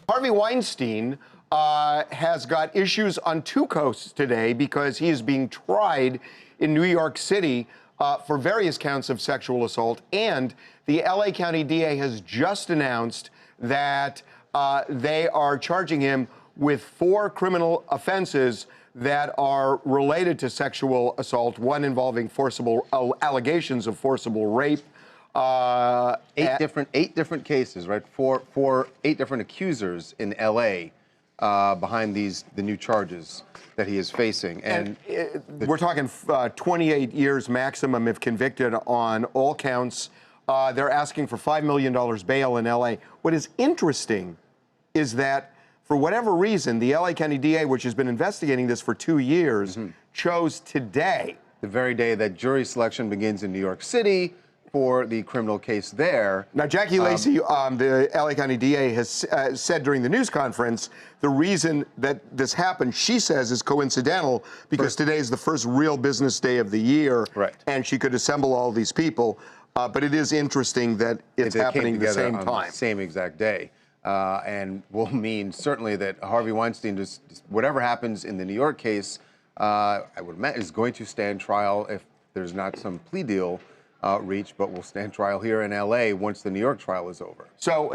Harvey Weinstein has got issues on two coasts today because he is being tried in New York City for various counts of sexual assault. And the LA County DA has just announced that they are charging him with 4 criminal offenses that are related to sexual assault, one involving forcible allegations of forcible rape. 8 different cases, right? For 8 different accusers in LA behind the new charges that he is facing. And we're talking 28 years maximum if convicted on all counts. They're asking for $5 million bail in LA. What is interesting is that for whatever reason, the LA County DA, which has been investigating this for 2 years, chose today. The very day that jury selection begins in New York City for the criminal case there. Now, Jackie Lacey, the LA County DA, has said during the news conference the reason that this happened, she says, is coincidental because today is the first real business day of the year, and she could assemble all these people. But it is interesting that it's happening at the same time. The same exact day. And will mean certainly that Harvey Weinstein, just whatever happens in the New York case, I would imagine is going to stand trial if there's not some plea deal reached, but will stand trial here in LA once the New York trial is over. So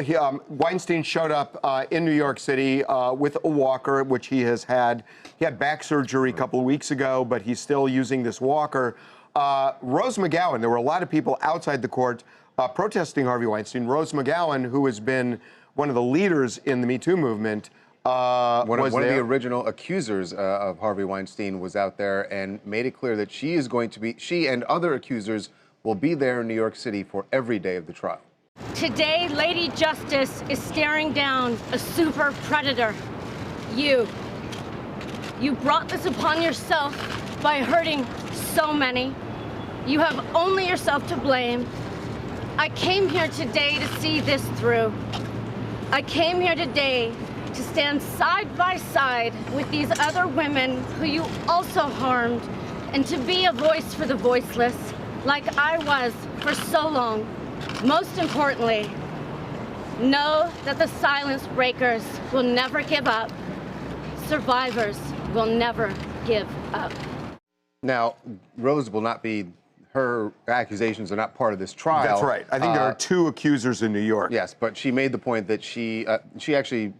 Weinstein showed up in New York City with a walker, which he has had. He had back surgery a couple of weeks ago, but he's still using this walker. Rose McGowan, there were a lot of people outside the court protesting Harvey Weinstein. Rose McGowan, who has been one of the leaders in the Me Too movement, one of the original accusers of Harvey Weinstein was out there and made it clear that she and other accusers will be there in New York City for every day of the trial. Today, Lady Justice is staring down a super predator. You brought this upon yourself by hurting so many. You have only yourself to blame. I came here today to see this through. I came here today to stand side by side with these other women who you also harmed and to be a voice for the voiceless, like I was for so long. Most importantly, know that the silence breakers will never give up. Survivors will never give up. Now, Rose will not be, her accusations are not part of this trial. That's right. I think there are 2 accusers in New York. Yes, but she made the point that she actually,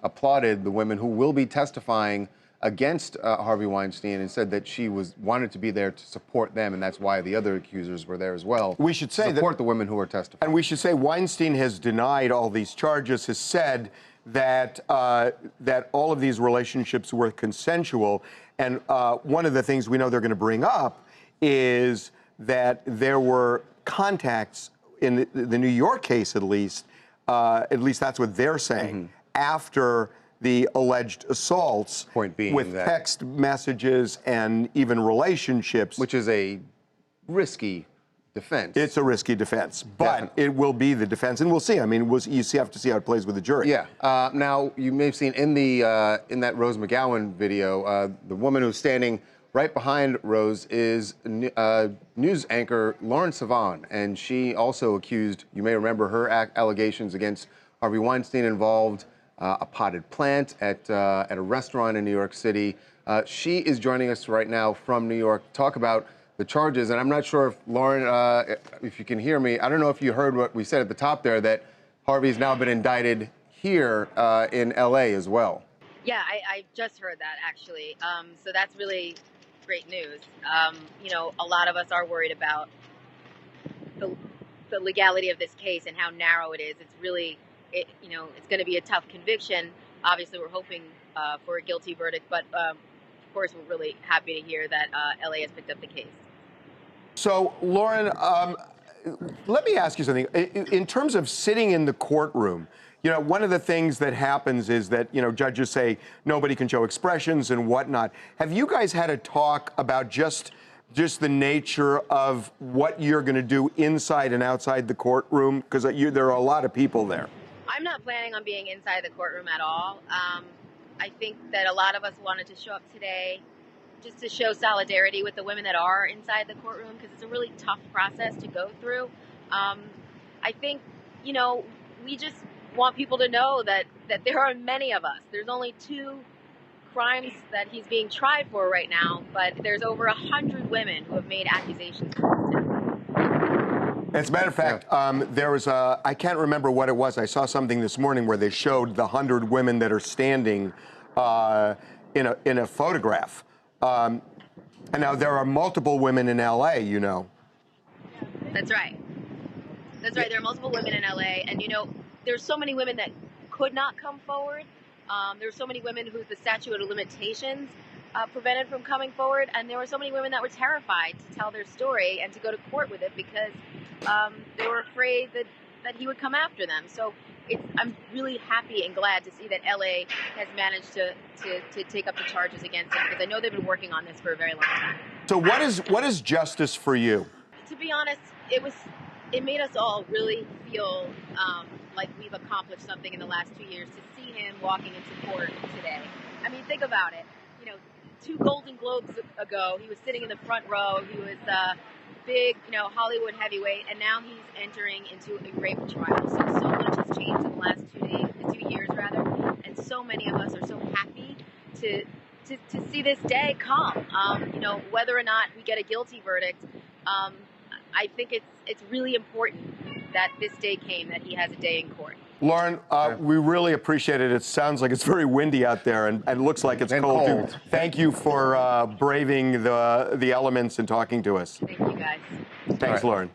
applauded the women who will be testifying against Harvey Weinstein and said that she wanted to be there to support them, and that's why the other accusers were there as well. We should say support the women who are testifying. And we should say Weinstein has denied all these charges, has said that that all of these relationships were consensual. And one of the things we know they're going to bring up is that there were contacts in the New York case, at least that's what they're saying, after the alleged assaults, point being with that text messages and even relationships. Which is a risky defense. It's a risky defense, but it will be the defense, and we'll see. I mean, you have to see how it plays with the jury. Yeah. Now, you may have seen in that Rose McGowan video, the woman who's standing right behind Rose is news anchor Lauren Sivan, and she also accused, you may remember her allegations against Harvey Weinstein involved a potted plant at a restaurant in New York City. She is joining us right now from New York to talk about the charges, and I'm not sure if Lauren, if you can hear me, I don't know if you heard what we said at the top there, that Harvey's now been indicted here in LA as well. Yeah, I just heard that actually. So that's really great news. A lot of us are worried about the legality of this case and how narrow it is. It's really, it's going to be a tough conviction. Obviously, we're hoping for a guilty verdict, but of course, we're really happy to hear that LA has picked up the case. So, Lauren, let me ask you something. In terms of sitting in the courtroom, one of the things that happens is that, judges say nobody can show expressions and whatnot. Have you guys had a talk about just the nature of what you're going to do inside and outside the courtroom? Because there are a lot of people there. I'm not planning on being inside the courtroom at all. I think that a lot of us wanted to show up today just to show solidarity with the women that are inside the courtroom, because it's a really tough process to go through. I think, want people to know that there are many of us. There's only 2 crimes that he's being tried for right now, but there's over 100 women who have made accusations against him. As a matter of fact, there was I can't remember what it was. I saw something this morning where they showed the 100 women that are standing in a photograph. And now there are multiple women in LA, you know. That's right. That's right. There are multiple women in LA, and you know, there's so many women that could not come forward. There's so many women who the statute of limitations prevented from coming forward, and there were so many women that were terrified to tell their story and to go to court with it because they were afraid that he would come after them. So I'm really happy and glad to see that LA has managed to take up the charges against him, because I know they've been working on this for a very long time. So what is justice for you? To be honest, it made us all really feel like we've accomplished something in the last 2 years to see him walking into court today. I mean, think about it. You know, 2 Golden Globes ago, he was sitting in the front row. He was big, you know, Hollywood heavyweight, and now he's entering into a rape trial. So much has changed in the last 2 years, and so many of us are so happy to see this day come. You know, whether or not we get a guilty verdict, I think it's really important that this day came, that he has a day in court. Lauren, we really appreciate it. It sounds like it's very windy out there, and it looks like it's cold too. Thank you for braving the elements and talking to us. Thank you, guys. Thanks, Lauren.